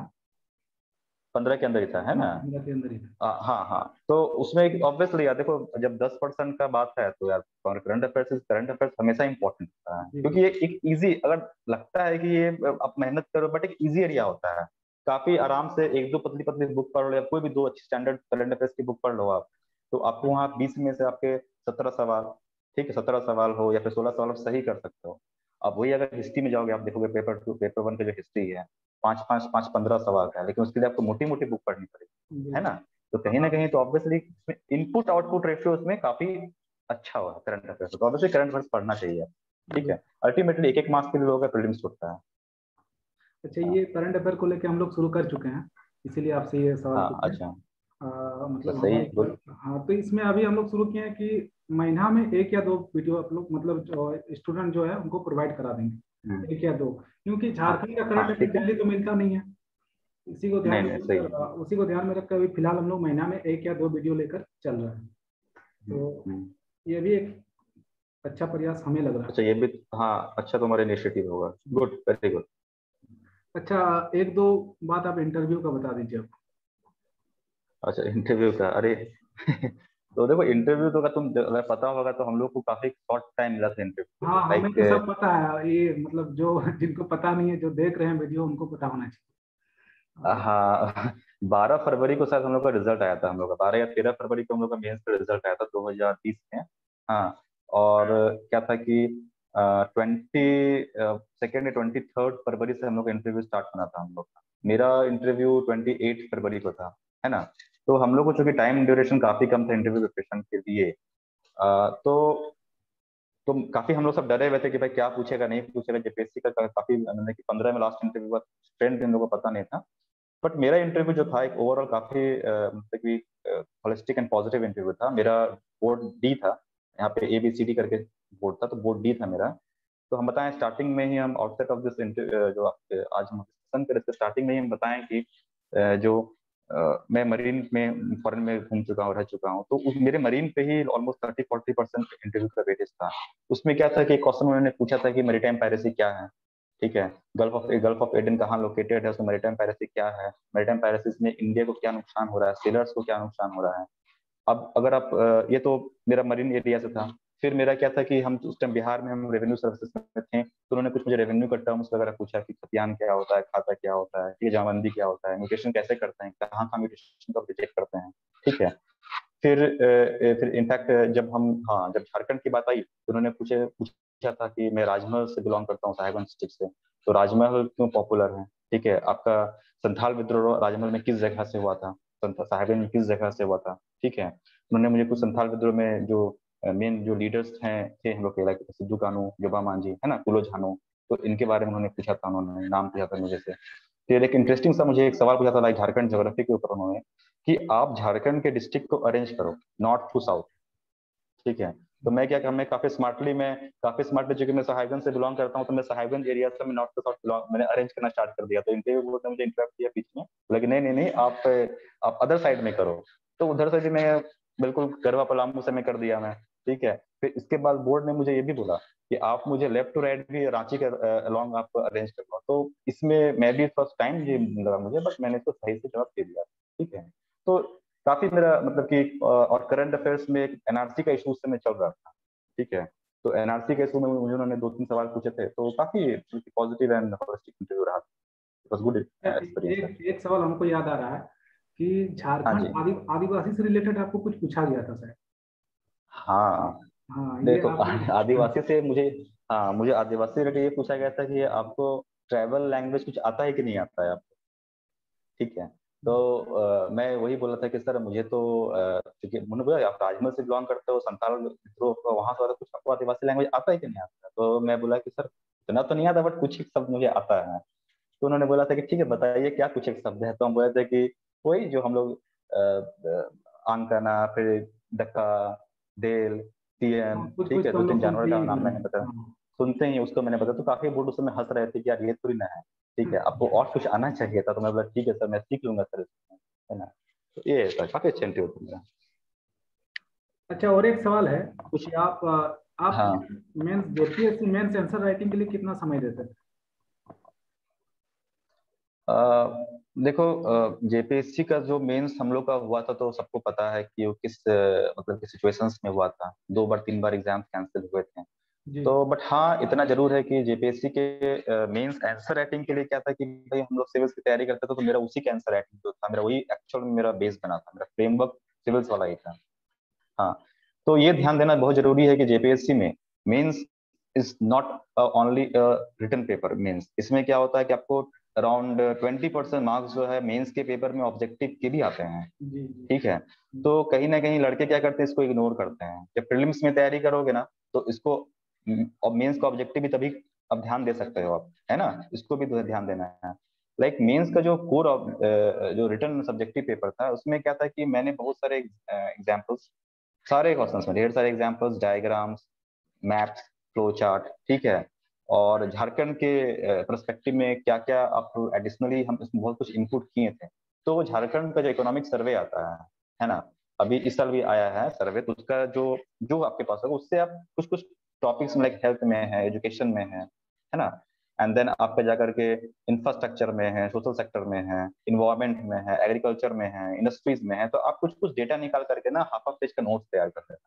15 के अंदर ही था, है हाँ ना। 15 के अंदर ही था। हाँ हाँ, तो उसमें ऑब्वियसली यार देखो, जब 10% का बात है तो यार करंट अफेयर्स हमेशा इंपॉर्टेंट होता है, जी क्योंकि ये एक इजी, अगर लगता है कि ये आप मेहनत करो, बट एक इजी एरिया होता है, काफी आराम से एक दो पतली पतली बुक पढ़ लो, या कोई भी दो अच्छी स्टैंडर्ड करंट अफेयर्स की बुक पढ़ लो आप, तो आपको वहाँ 20 में से आपके 17 सवाल, ठीक है, 17 सवाल हो या फिर 16 सवाल, आप सही कर सकते हो। अब वही अगर हिस्ट्री में जाओगे, आप देखोगे पेपर 2 पेपर 1 का जो हिस्ट्री है, 5 5 5 15 सवाल का है, लेकिन उसके लिए आपको मोटी मोटी बुक पढ़नी पड़ेगी, है बिल्कुल। ना। तो कहीं ना कहीं तो ऑब्वियसली इनपुट आउटपुट रेशियो उसमें काफी अच्छा हुआ करंट अफेयर्स, तो ऑब्वियसली करंट अफेयर्स पढ़ना चाहिए, ठीक है। अल्टीमेटली एक एक मार्क्स के लिए लोगों का प्रीलिम्स होता है। अच्छा, हाँ ये करंट अफेयर को लेके हम लोग शुरू कर चुके हैं, इसीलिए आपसे ये सवाल हाँ, पूछे। अच्छा, मतलब बस सही, हमारे गुड। हाँ, तो इसमें अभी हम लोग शुरू किए हैं कि महीना में एक या दो वीडियो आप लोग, मतलब स्टूडेंट जो है उनको प्रोवाइड करा देंगे, एक या दो। क्योंकि हाँ झारखंड का हाँ, करंट अफेयर ठीक है। डेली तो मिलता नहीं है। इसी को ध्यान नहीं में नहीं, सही रखकर है। उसी को ध्यान में रखकर अभी फिलहाल हम लोग महीना में एक या दो वीडियो लेकर चल रहे हैं। हम्म, तो हम्म। ये भी एक अच्छा प्रयास हमें लग रहा अच्छा, ये भी, हाँ, अच्छा, तुम्हारा इनिशिएटिव होगा, है। Good, very good. अच्छा, एक दो बात आप इंटरव्यू का बता दीजिए अब। अच्छा, इंटरव्यू का, अरे तो देखो, इंटरव्यू तो का तुम अगर पता होगा तो हम लोग को काफी शॉर्ट टाइम मिला था इंटरव्यू के लिए, हाँ हमें तो सब लाइक, पता है, ये मतलब जो जिनको पता नहीं है, जो देख रहे हैं वीडियो, उनको पता होना चाहिए। हाँ, 12 फरवरी को शायद हम लोग का रिजल्ट आया था, हम लोग का 12 या 13 फरवरी को हम लोग का मेंस का रिजल्ट आया था 2020 में। हाँ, और क्या था कि 22nd या 23rd फरवरी से हम लोग का इंटरव्यू स्टार्ट होना था हम लोग का। मेरा इंटरव्यू 28 फरवरी को था, है ना। तो हम लोग को चूंकि टाइम ड्यूरेशन काफी कम था इंटरव्यू प्रिपरेशन के लिए, तो काफी हम लोग सब डरे हुए थे कि भाई क्या पूछेगा नहीं पूछेगा जेपीएससी का, काफी, मैंने कि 15 में लास्ट इंटरव्यू हुआ, ट्रेंड इन लोगों को पता नहीं था। बट मेरा इंटरव्यू जो था एक ओवरऑल काफी मतलब कि होलिस्टिक एंड पॉजिटिव इंटरव्यू था। मेरा बोर्ड डी था, यहाँ पे ABCD करके बोर्ड था, तो बोर्ड डी था मेरा। तो हम बताएं स्टार्टिंग में ही, हम आउटसेट ऑफ दिस जो आज हम डिस्कशन करें, स्टार्टिंग में ही हम बताएं कि जो मैं मरीन में फॉरेन में घूम चुका हूँ, रह चुका हूँ, तो मेरे मरीन पे ही ऑलमोस्ट 30-40% इंटरव्यू का वेटेज था। उसमें क्या था कि क्वेश्चन उन्होंने पूछा था कि मैरीटाइम पायरेसी क्या है, ठीक है, गल्फ ऑफ एडन कहाँ लोकेटेड है, उसमें मैरीटाइम पायरेसी क्या है, मैरीटाइम पायरेसी में इंडिया को क्या नुकसान हो रहा है, सेलर्स को क्या नुकसान हो रहा है। अब अगर आप ये तो मेरा मरीन एरिया से था। फिर मेरा क्या था कि हम उस टाइम बिहार में हम रेवेन्यू सर्विसेज में थे, तो उन्होंने कुछ मुझे रेवेन्यू का टर्म्स वगैरह पूछा कि खतियान क्या होता है, खाता क्या होता है, ठीक है, जमाबंदी क्या होता है, म्यूटेशन कैसे करते हैं, कहाँ कहाँ म्यूटेशन को डिटेक्ट करते हैं, ठीक है। फिर इनफैक्ट जब हम, हाँ, जब झारखंड की बात आई तो उन्होंने पूछा था कि मैं राजमहल से बिलोंग करता हूँ, साहिबगंज डिस्ट्रिक्ट से, तो राजमहल क्यों पॉपुलर है, ठीक है, आपका संथाल विद्रोह राजमहल में किस जगह से हुआ था, साहिबगंज में किस जगह से हुआ था, ठीक है। उन्होंने मुझे कुछ संथाल विद्रोह में जो मेन जो लीडर्स हैं थे हम लोग के, लाइक सिद्धू कानू, जोबा मांझी, है ना, कुलो झानू, तो इनके बारे में उन्होंने पूछा था, उन्होंने नाम पूछा था मुझे से। फिर एक इंटरेस्टिंग सा मुझे एक सवाल पूछा था, लाइक झारखंड ज्योग्राफी के ऊपर उन्होंने, कि आप झारखंड के डिस्ट्रिक्ट को अरेंज करो नॉर्थ टू साउथ, ठीक है। तो मैं क्या, मैं काफी स्मार्टली चूंकि मैं साहिबगंज से बिलोंग करता हूँ, तो मैं साहिबगंज एरिया से मैं नॉर्थ टू साउथ बिलोंग मैंने अरेंज करना स्टार्ट कर दिया। तो इंटरव्यू बोर्ड ने मुझे इंटरप्ट किया बीच में, लेकिन नहीं नहीं नहीं, आप अदर साइड में करो। तो उधर से भी मैं बिल्कुल गरवा पलामू से मैं कर दिया मैं, ठीक है। फिर इसके बाद बोर्ड ने मुझे ये भी बोला कि आप मुझे लेफ्ट टू राइट भी रांची के अलोंग आप अरेंज कर लो। तो इसमें मैं भी फर्स्ट टाइम ये लगा मुझे, बट मैंने इसको सही से जवाब दे दिया, ठीक है। तो काफी मेरा मतलब कि और करंट अफेयर्स में एक NRC का इशू उस समय चल रहा था, ठीक है। तो NRC के इशू में मुझे उन्होंने 2-3 सवाल पूछे थे, तो काफी पॉजिटिव एंड होलिस्टिक इंटरव्यू रहा। इट वाज गुड एक्सपीरियंस है। एक सवाल हमको याद आ रहा है कि हाँ झारखंड जी। आदिवासी से रिलेटेड आपको कुछ पूछा गया था सर। हाँ, हाँ, ये देखो आपने। आदिवासी से मुझे, हाँ, मुझे आदिवासी से रिलेटेड ये पूछा गया था कि आपको ट्राइबल लैंग्वेज कुछ आता है कि नहीं आता है आपको, ठीक है। तो मैं वही बोला था कि सर मुझे तो क्योंकि उन्होंने बोला आप राजमहल से बिलोंग करते हो, संताल विद्रोह वहां से, कुछ आपको आदिवासी लैंग्वेज आता है कि नहीं आता है? तो मैं बोला कि सर इतना तो नहीं आता, बट कुछ एक शब्द मुझे आता है। तो उन्होंने बोला था कि ठीक है बताइए क्या कुछ एक शब्द है। तो हम बोले थे कि वही जो हम लोग आंकना, फिर डका, देल, तियन, हाँ, कुछ ठीक कुछ है, तो दो हम तीन लोग जानवर सुनते का ही नाम हैं। मैंने बताया, हाँ। सुनते ही उसको मैंने बताया। तो काफी बोर्ड उस समय हंस रहे थे कि यार ये थोड़ी ना है, ठीक है, आपको और कुछ आना चाहिए था। तो मैं बोला ठीक है सर, मैं सीख लूंगा सर इसमें, है ना। तो ये था काफी अच्छा इंटरव्यू था मेरा। अच्छा, और एक सवाल है कुछ, कि आप हाँ, mains JPSC mains answer writing के लिए कितना समय देते थे? देखो JPSC का जो मेंस हम लोग का हुआ था, तो सबको पता है कि वो किस मतलब किस सिचुएशंस में हुआ था, 2 बार 3 बार एग्जाम कैंसिल हुए थे। जी। तो बट हाँ, इतना जरूर है कि JPSC के मेंस आंसर राइटिंग के लिए क्या था कि भाई हम लोग सिविल्स की तैयारी करते थे, तो मेरा उसी के आंसर राइटिंग जो था मेरा, वही एक्चुअल में मेरा बेस बना था, मेरा फ्रेमवर्क सिविल्स वाला ही था। हाँ, तो ये ध्यान देना बहुत जरूरी है कि JPSC में mains is not only written paper. Mains इसमें क्या होता है कि आपको अराउंड 20% मार्क्स जो है मेंस के पेपर में ऑब्जेक्टिव के भी आते हैं, जी जी। ठीक है। तो कहीं ना कहीं लड़के क्या करते हैं, इसको इग्नोर करते हैं। जब प्रीलिम्स में तैयारी करोगे ना, तो इसको और मेंस का ऑब्जेक्टिव भी तभी अब ध्यान दे सकते हो आप, है ना, इसको भी तो ध्यान देना है। लाइक मेंस का जो कोर जो रिटर्न सब्जेक्टिव पेपर था, उसमें क्या था कि मैंने बहुत सारे एग्जाम्पल्स, सारे क्वेश्चंस में ढेर सारे examples, diagrams, maps, flow chart, ठीक है। और झारखंड के पर्सपेक्टिव में क्या क्या आप एडिशनली हम इसमें बहुत कुछ इनपुट किए थे। तो वो झारखंड का जो इकोनॉमिक सर्वे आता है ना, अभी इस साल भी आया है सर्वे, तो उसका जो जो आपके पास होगा उससे आप कुछ कुछ टॉपिक्स में, लाइक हेल्थ में है, एजुकेशन में है ना, एंड देन आपका जाकर के इंफ्रास्ट्रक्चर में है, सोशल सेक्टर में है, इन्वायरमेंट में है, एग्रीकल्चर में है, इंडस्ट्रीज में है, तो आप कुछ कुछ डेटा निकाल करके ना हाफ हाफ पेज का नोट्स तैयार कर देना,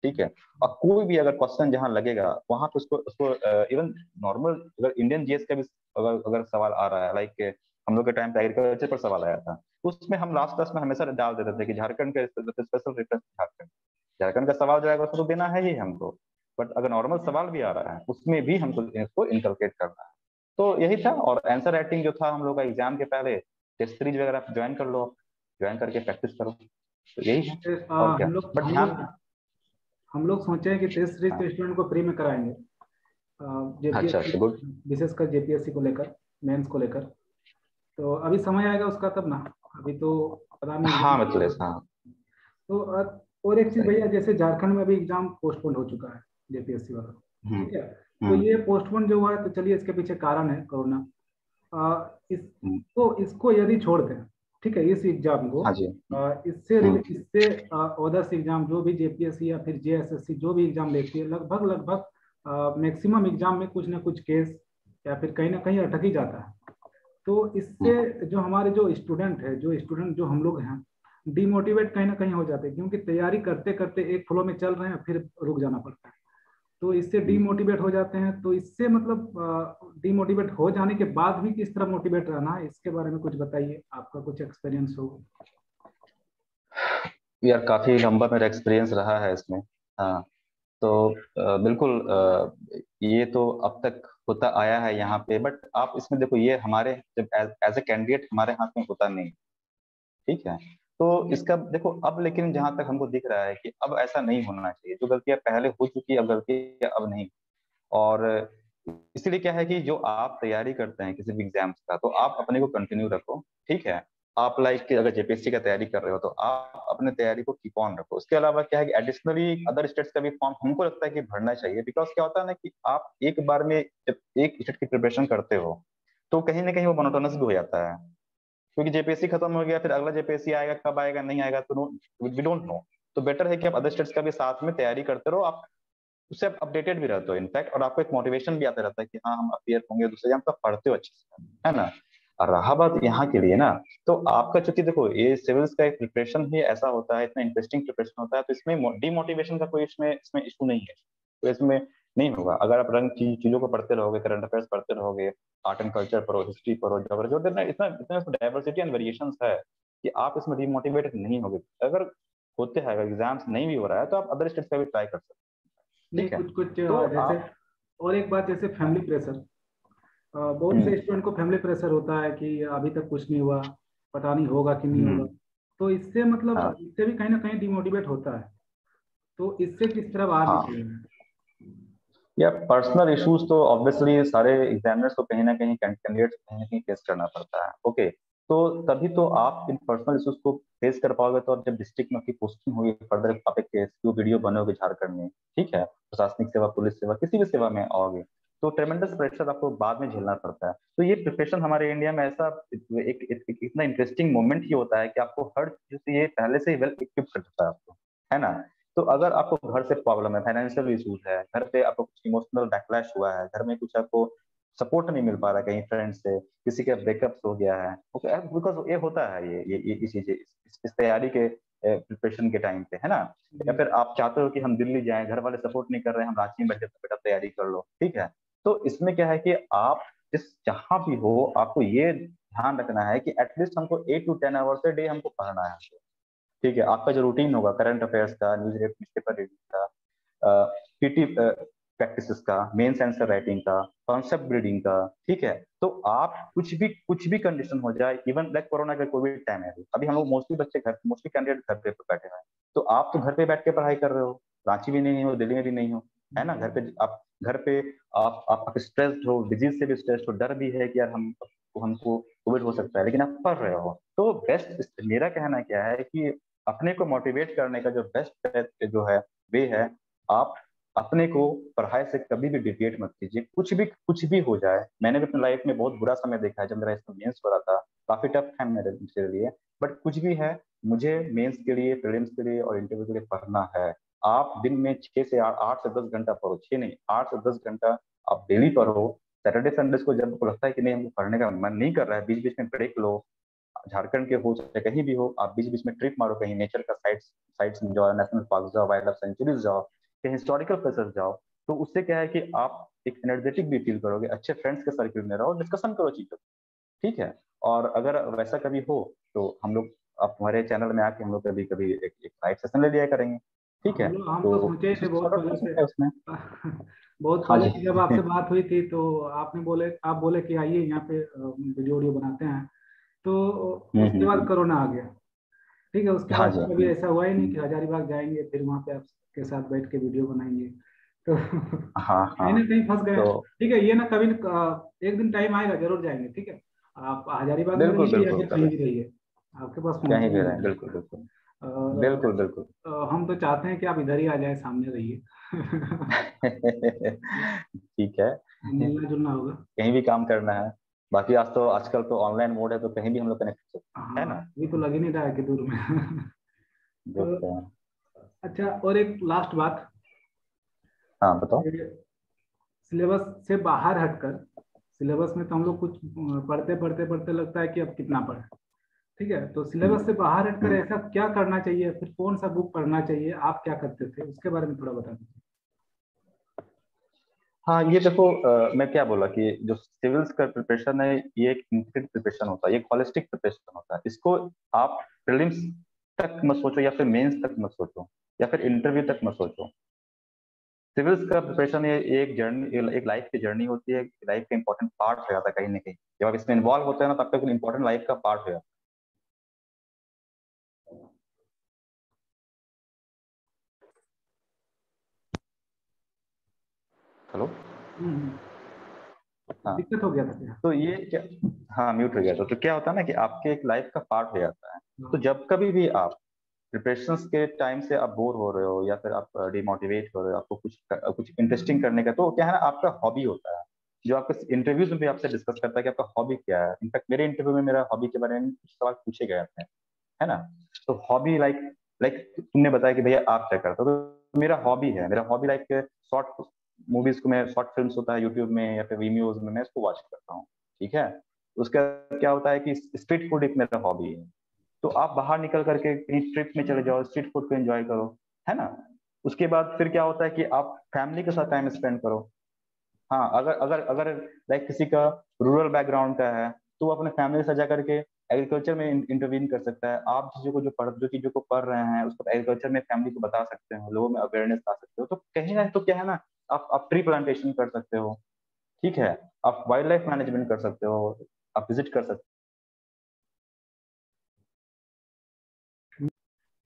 ठीक है। और कोई भी अगर क्वेश्चन जहां लगेगा वहां पे उसको उसको इवन नॉर्मल अगर इंडियन जीएस का भी अगर अगर सवाल आ रहा है, लाइक हम लोग के टाइम पे एग्रीकल्चर पर सवाल आया था, तो उसमें हम लास्ट क्लास में हमेशा डाल देते थे कि झारखंड का स्पेशल रेफरेंस झारखंड, झारखंड का सवाल जो आएगा उसको तो देना है ही हमको। बट अगर नॉर्मल सवाल भी आ रहा है उसमें भी हमको इसको इंटरप्रेट करना है। तो यही था। और आंसर राइटिंग जो था हम लोग का एग्जाम के पहले, टेस्ट सीरीज वगैरह आप ज्वाइन कर लो, ज्वाइन करके प्रैक्टिस करो, तो यही है। और क्या, हम लोग बट हम ध्यान, लोग हम लोग सोचे हैं कि टेस्ट सीरीज हाँ, तो स्टूडेंट को फ्री में कराएंगे, अच्छा जेपीएससी, अच्छा, गुड। विशेषकर जेपीएससी को लेकर, मेंस को लेकर। तो अभी समय आएगा उसका तब ना, अभी तो पता नहीं हाँ एग्जाम। मिथिलेश, हाँ। तो और एक चीज सही भैया, है। जैसे झारखंड में भी एग्जाम पोस्टपोन हो चुका है जेपीएससी वाला, हम्म। ठीक है। तो हम्म। ये पोस्टपोन जो हुआ है, तो चलिए इसके पीछे कारण है कोरोना। हम्म। इसको यदि छोड़ दें, ठीक है, इस एग्जाम को, हाँ जी। इससे अदर्स एग्जाम जो भी जेपीएससी या फिर जेएसएससी जो भी एग्जाम लेती है, लगभग लगभग मैक्सिमम एग्जाम में कुछ ना कुछ केस या फिर कहीं ना कहीं अटक ही जाता है। तो हम्म। इससे जो हमारे जो स्टूडेंट जो हम लोग हैं, डिमोटिवेट कहीं ना कहीं हो जाते हैं, क्योंकि तैयारी करते करते एक फ्लो में चल रहे हैं, फिर रुक जाना पड़ता है। तो इससे हम्म। डीमोटिवेट हो जाते हैं। तो इससे मतलब डीमोटिवेट हो जाने के बाद भी किस तरह मोटिवेट रहना है, इसके बारे में कुछ बताइए, आपका कुछ एक्सपीरियंस हो। यार काफी लंबा मेरा एक्सपीरियंस रहा है इसमें। हाँ। तो बिल्कुल, ये तो अब तक होता आया है यहाँ पे, बट आप इसमें देखो, ये हमारे जब एज ए कैंडिडेट हमारे हाथ में होता नहीं। ठीक है। तो इसका देखो अब, लेकिन जहां तक हमको दिख रहा है कि अब ऐसा नहीं होना चाहिए। जो गलतियां पहले हो चुकी, अब गलतियां अब नहीं। और इसलिए क्या है कि जो आप तैयारी करते हैं किसी भी एग्जाम्स का, तो आप अपने को कंटिन्यू रखो। ठीक है। आप लाइक अगर जेपीएससी का तैयारी कर रहे हो तो आप अपने तैयारी को कीप ऑन रखो। उसके अलावा क्या है कि एडिशनली अदर स्टेट्स का भी फॉर्म हमको लगता है कि भरना चाहिए। बिकॉज क्या होता है ना कि आप एक बार में जब एक स्टेट की प्रिपरेशन करते हो, तो कहीं ना कहीं वो मोनोटोनस भी हो जाता है। क्योंकि जेपीएससी खत्म हो गया, फिर अगला जेपीएससी आएगा, कब आएगा नहीं आएगा तो वी डोंट नो। तो बेटर है कि आप अदर स्टेट्स का भी साथ में तैयारी करते रहो। आप उससे आप अपडेटेड भी रहते हो इनफैक्ट, और आपको एक मोटिवेशन भी आता रहता है कि हाँ हम अपियर होंगे दूसरे एग्जाम, तो पढ़ते हो अच्छे से, है ना। और रहा बात यहाँ के लिए ना, तो आपका चूंकि देखो ये सिविल्स का एक प्रिपरेशन ही ऐसा होता है, इतना इंटरेस्टिंग प्रिपरेशन होता है, तो इसमें डिमोटिवेशन का कोई इसमें इसमें इशू नहीं है। तो इसमें नहीं होगा अगर आप रंग चीजों को पढ़ते रहोगे, करंट अफेयर्स पढ़ते रहोगे, आर्ट एंड कल्चर पढ़ो, हिस्ट्री पढ़ो, ज्योग्राफी, इतना इतना इतना डाइवर्सिटी एंड वेरिएशन है कि आप इसमें डिमोटिवेट नहीं होगे। अगर होते हैं, अगर एग्जाम्स नहीं भी हो रहा है, तो आप अदर स्टेट्स का भी ट्राई कर सकते हैं। नहीं, ठीक है। कुछ कुछ तो जैसे, आप। और एक बात जैसे हाँ। फैमिली प्रेशर, बहुत हम्म। से स्टूडेंट को फैमिली प्रेशर होता है कि अभी तक कुछ नहीं हुआ, पता नहीं होगा कि नहीं होगा। हम्म। तो इससे मतलब हाँ। इससे भी कहीं ना कहीं डिमोटिवेट होता है। तो इससे किस तरह बाहर हाँ। निकलेंगे। या पर्सनल इश्यूज तो ऑब्वियसली सारे एग्जामिनर्स को कहीं ना कहीं, कैंडिडेट्स को कहीं ना कहीं फेस करना पड़ता है। ओके। तो तभी तो आप इन पर्सनल इश्यूज को फेस कर पाओगे, तो अब जब डिस्ट्रिक्ट में आपकी पोस्टिंग हुई, फर्दर आप एक SEO वीडियो बनोगे झारखंड में, ठीक है, प्रशासनिक सेवा, पुलिस सेवा, किसी भी सेवा में आओगे, तो ट्रेमेंडस प्रेशर आपको बाद में झेलना पड़ता है। तो ये प्रिपरेशन हमारे इंडिया में ऐसा इतना इंटरेस्टिंग मोमेंट ही होता है कि आपको हर चीज से ये पहले से ही वेल इक्विप कर देता है आपको, है ना। तो अगर आपको घर से प्रॉब्लम है, फाइनेंशियल इशूज है, घर पे आपको कुछ इमोशनल बैकलैश हुआ है, घर में कुछ आपको सपोर्ट नहीं मिल पा रहा है कहीं फ्रेंड से, किसी का ब्रेकअप हो गया है, ओके, बिकॉज ये होता है, ये इस चीज इस तैयारी के प्रिपरेशन के टाइम पे, है ना। या जी। फिर आप चाहते हो कि हम दिल्ली जाएं, घर वाले सपोर्ट नहीं कर रहे हैं, हम रांची में बैठे तो बेटा तैयारी कर लो, ठीक है। तो इसमें क्या है कि आप जिस जहां भी हो, आपको ये ध्यान रखना है कि एटलीस्ट हमको 8 to 10 आवर्स डे हमको पढ़ना है। ठीक है। आपका जो रूटीन होगा करंट अफेयर्स का, न्यूज़पेपर रीडिंग का, पीटी प्रैक्टिसेस का, मेंस आंसर राइटिंग का, कॉन्सेप्ट बिल्डिंग का, ठीक है। तो आप कुछ भी कंडीशन हो जाए, इवन लाइक कोरोना का कोविड टाइम है अभी हम लोग मोस्टली बच्चे घर, मोस्टली कैंडिडेट घर पे बैठे हुए हैं। तो आप तो घर पे बैठ के पढ़ाई कर रहे हो, रांची भी नहीं हो, दिल्ली में भी नहीं हो, है ना। घर पे आप, घर पे आप स्ट्रेस्ड हो, डिजीज से भी स्ट्रेस्ड हो, डर भी है कि यार हमको कोविड हो सकता है, लेकिन आप पढ़ रहे हो। तो बेस्ट मेरा कहना क्या है कि अपने को मोटिवेट करने का जो बेस्ट जो है वे है, आप अपने को पढ़ाई से कभी भी डिविएट मत कीजिए। कुछ भी हो जाए। मैंने भी अपनी लाइफ में बहुत बुरा समय देखा है, जब मेरा इसमें मेंस हो रहा था, काफी टफ था मेरे लिए। बट कुछ भी है, मुझे मेंस के लिए, प्रीलिम्स के लिए और इंटरव्यू के लिए पढ़ना है। आप दिन में 6 से 8 से 10 घंटा पढ़ो, 6 नहीं 8 से 10 घंटा आप डेली पढ़ो। सैटरडे संडे को जब आपको लगता है कि नहीं हमको पढ़ने का मन नहीं कर रहा है, बीच बीच में ब्रेक लो। झारखंड के हो चाहे कहीं भी हो, आप बीच बीच में ट्रिप मारो, कहीं नेचर का साइट्स साइट्स में जाओ, नेशनल पार्क जाओ, वाइल्ड लाइफ सेंचुरीज जाओ, कहीं हिस्टोरिकल प्लेसेस जाओ। तो उससे क्या है कि आप एक एनर्जेटिक भी फील करोगे, अच्छे फ्रेंड्स के सर्किल में रहो, डिस्कशन करो चीजों, ठीक है। और अगर वैसा कभी हो तो हम लोग, आप हमारे चैनल में आके हम लोग कभी कभी एक लाइव सेशन ले लिया करेंगे, ठीक है। हम तो तो सोचे ही थे उसमें बहुत सॉर्ट आउट पहले कर से। सकते हैं उसमें। बहुत हाँ पहले जी। से जब आपसे बात हुई थी, तो आप बोले कि आइए यहाँ पे वीडियो वीडियो बनाते हैं। तो उसके बाद हम्म। कोरोना आ गया, ठीक है। उसके हाँ बाद जी। कभी ऐसा हुआ ही नहीं हम्म। कि हजारीबाग जाएंगे फिर वहाँ पे आपके साथ बैठ के वीडियो बनाएंगे। तो हाँ कहीं ना हाँ। कहीं फंस गए तो हैं। ठीक है, ये ना कभी एक दिन टाइम आएगा, जरूर जाएंगे, ठीक है। आप हजारीबाग में बिल्कुल रहिए या बिल्कुल फिर कर कहीं रहे भी हैं, रहिए, आपके पास कहीं पहुंचना भी ही रहे हैं, होगा। बिल्कुल बिल्कुल। और बिल्कुल बिल्कुल। हम तो चाहते हैं कि आप इधर ही आ जाए, सामने रहिए। ठीक है। मिलना जुलना होगा। कहीं भी काम करना है। बाकी आज तो आजकल तो ऑनलाइन मोड है, तो कहीं भी हम लोग कनेक्ट कर सकते हैं, है हाँ, ना। अभी तो लग ही नहीं रहा है कि दूर में। तो देखते हैं। अच्छा, और एक लास्ट बात, हाँ बताओ। सिलेबस से बाहर हटकर, सिलेबस में तो हम लोग कुछ पढ़ते पढ़ते पढ़ते लगता है कि अब कितना पढ़े, ठीक है, तो सिलेबस से बाहर हटकर हम्म। ऐसा क्या करना चाहिए, फिर कौन सा बुक पढ़ना चाहिए, आप क्या करते थे उसके बारे में थोड़ा बता दीजिए। हाँ ये देखो, मैं क्या बोला कि जो सिविल्स का प्रिपरेशन है, ये एक इंटीग्रेटेड प्रिपरेशन होता है, ये एक होलिस्टिक प्रिपरेशन होता है। इसको आप प्रीलिम्स तक मत सोचो, या फिर मेंस तक मत सोचो, या फिर इंटरव्यू तक मत सोचो। सिविल्स का प्रिपरेशन ये एक जर्नी, एक लाइफ की जर्नी होती है, लाइफ का इंपॉर्टेंट पार्ट हो जाता है कहीं ना कहीं। जब आप इसमें इन्वॉल्व होते हैं ना, तब तक इंपॉर्टेंट लाइफ का पार्ट हो जाता है। हेलो। हम्म, हाँ। दिक्कत हो गया था क्या? तो ये क्या, हाँ म्यूट हो गया था। तो क्या होता है ना कि आपके एक लाइफ का पार्ट हो जाता है। तो हाँ। जब कभी भी आप प्रिपरेशंस के टाइम से आप बोर हो रहे हो, या फिर आप डिमोटिवेट हो रहे हो, आपको कुछ इंटरेस्टिंग करने का, तो क्या है ना, आपका हॉबी होता है जो आपके इंटरव्यूज में भी आपसे डिस्कस करता है कि आपका हॉबी क्या है। इनफैक्ट मेरे इंटरव्यू में मेरा हॉबी के बारे में कुछ सवाल पूछे गए थे, है ना। तो हॉबी लाइक लाइक तुमने बताया कि भैया आप क्या करते हो, तो मेरा हॉबी है, मेरा हॉबी लाइक शॉर्ट मूवीज को, मैं शॉर्ट फिल्म्स होता है यूट्यूब में या फिर वीमियोज में, मैं इसको वॉच करता हूँ। ठीक है। उसका क्या होता है कि स्ट्रीट फूड एक मेरा हॉबी है। तो आप बाहर निकल करके कहीं ट्रिप में चले जाओ, स्ट्रीट फूड को एंजॉय करो, है ना। उसके बाद फिर क्या होता है कि आप फैमिली के साथ टाइम स्पेंड करो। हाँ, अगर अगर अगर लाइक किसी का रूरल बैकग्राउंड का है, तो वो अपने फैमिली से जा करके एग्रीकल्चर में इंटरवीन कर सकता है। आप जो चीजों को पढ़ रहे हैं उसको एग्रीकल्चर में फैमिली को बता सकते हो, लोगों में अवेयरनेस ला सकते हो। तो कहीं ना तो क्या है ना, आप ट्री प्लांटेशन कर सकते हो, ठीक है। आप वाइल्ड लाइफ मैनेजमेंट कर सकते हो, आप विजिट कर सकते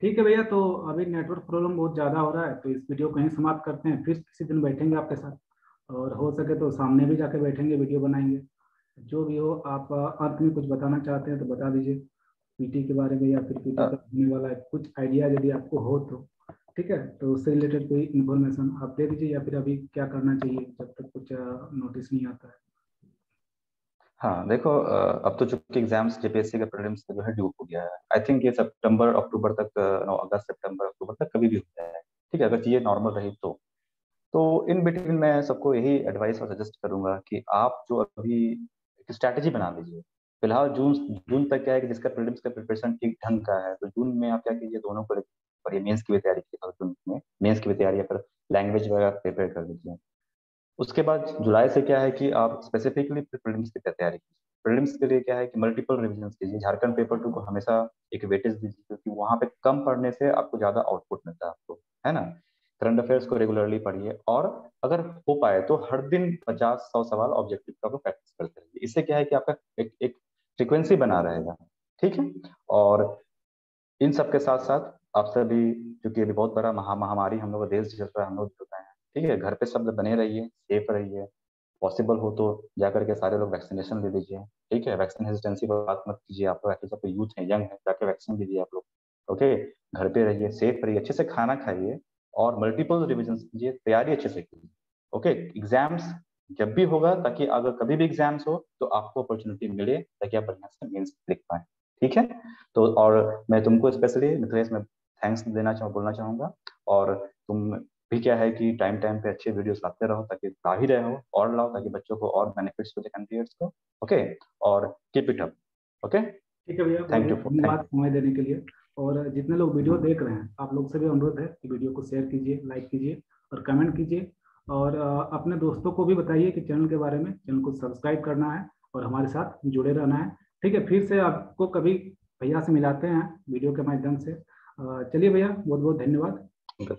ठीक है भैया, तो अभी नेटवर्क प्रॉब्लम बहुत ज़्यादा हो रहा है, तो इस वीडियो को यहीं समाप्त करते हैं, फिर किसी दिन बैठेंगे आपके साथ, और हो सके तो सामने भी जाके बैठेंगे, वीडियो बनाएंगे। जो भी हो, आप अंत में कुछ बताना चाहते हैं तो बता दीजिए, पीटी के बारे में, या फिर पीटी हो। का होने वाला है कुछ आइडिया यदि आपको हो तो, ठीक है, तो उससे रिलेटेड कोई इन्फॉर्मेशन आप दे दीजिए, या फिर अभी क्या करना चाहिए जब तक कुछ नोटिस नहीं आता है। हाँ देखो, अब तो चूंकि एग्जाम्स जेपीएससी का प्रीलिम्स जो है ड्यू हो गया है, आई थिंक ये सितंबर अक्टूबर तक, नो अगस्त सितंबर अक्टूबर तक कभी भी हो जाए। ठीक है, अगर चीजें नॉर्मल रही तो इन बिटवीन मैं सबको यही एडवाइस और सजेस्ट करूंगा कि आप जो अभी एक स्ट्रैटेजी बना लीजिए। फिलहाल जून जून तक क्या है कि जिसका प्रीलिम्स का प्रिपरेशन ठीक ढंग का है, तो जून में आप क्या कीजिए, दोनों को पढ़िए, मेंस की भी तैयारी कीजिए, जून में मेंस की भी तैयारी, या फिर लैंग्वेज वगैरह प्रिपेयर कर लीजिए। उसके बाद जुलाई से क्या है कि आप स्पेसिफिकली प्रीलिम्स की तैयारी कीजिए। प्रीलिम्स के लिए क्या है कि मल्टीपल रिविजन कीजिए, झारखंड पेपर 2 को हमेशा एक वेटेज दीजिए, क्योंकि वहां पे कम पढ़ने से आपको ज्यादा आउटपुट मिलता है आपको, है ना। करंट अफेयर्स को रेगुलरली पढ़िए, और अगर हो पाए तो हर दिन 50-100 सवाल ऑब्जेक्टिव का आपको प्रैक्टिस करते रहिए। इससे क्या है कि आपका एक फ्रिक्वेंसी बना रहेगा। ठीक है। और इन सब के साथ साथ आप सभी, क्योंकि अभी बहुत बड़ा महामारी हम लोग का देश झेल रहा है, हम लोग झेल रहे हैं, ठीक है, घर पे सब बने रहिए, सेफ रहिए। पॉसिबल हो तो जाकर के सारे लोग वैक्सीनेशन ले लीजिए। ठीक है, वैक्सीन हेजिटेंसी पर बात मत कीजिए, आप लोग एटलीस्ट आप यूथ है, यंग है, जाके वैक्सीन लीजिए आप लोग। ओके। घर पे रहिए, सेफ रहिए, अच्छे से खाना खाइए, और मल्टीपल रिविजन कीजिए, तैयारी अच्छे से कीजिए। ओके। एग्जाम्स जब भी होगा, ताकि अगर कभी भी एग्जाम्स हो तो आपको अपॉर्चुनिटी मिले, ताकि आप बढ़िया से मेंस लिख पाए। ठीक है। तो और मैं तुमको स्पेशली मिथिलेश में थैंक्स बोलना चाहूंगा। और तुम भी क्या है कि टाइम टाइम पे अच्छे वीडियोस लाते रहो, ताकि ला ही रहे हो, और लाओ, ताकि बच्चों को और बेनिफिट्स हो जाए, कैंडिडेट्स को। ओके। और कीप इट अप। ओके। ठीक है भैया, बहुत थैंक बहुत यू फॉर धन्यवाद थैंक समय देने के लिए। और जितने लोग वीडियो देख रहे हैं, आप लोग से भी अनुरोध है कि वीडियो को शेयर कीजिए, लाइक कीजिए और कमेंट कीजिए, और अपने दोस्तों को भी बताइए कि चैनल के बारे में, चैनल को सब्सक्राइब करना है और हमारे साथ जुड़े रहना है। ठीक है, फिर से आपको कभी भैया से मिलाते हैं वीडियो के माध्यम से। चलिए भैया, बहुत बहुत धन्यवाद। यू।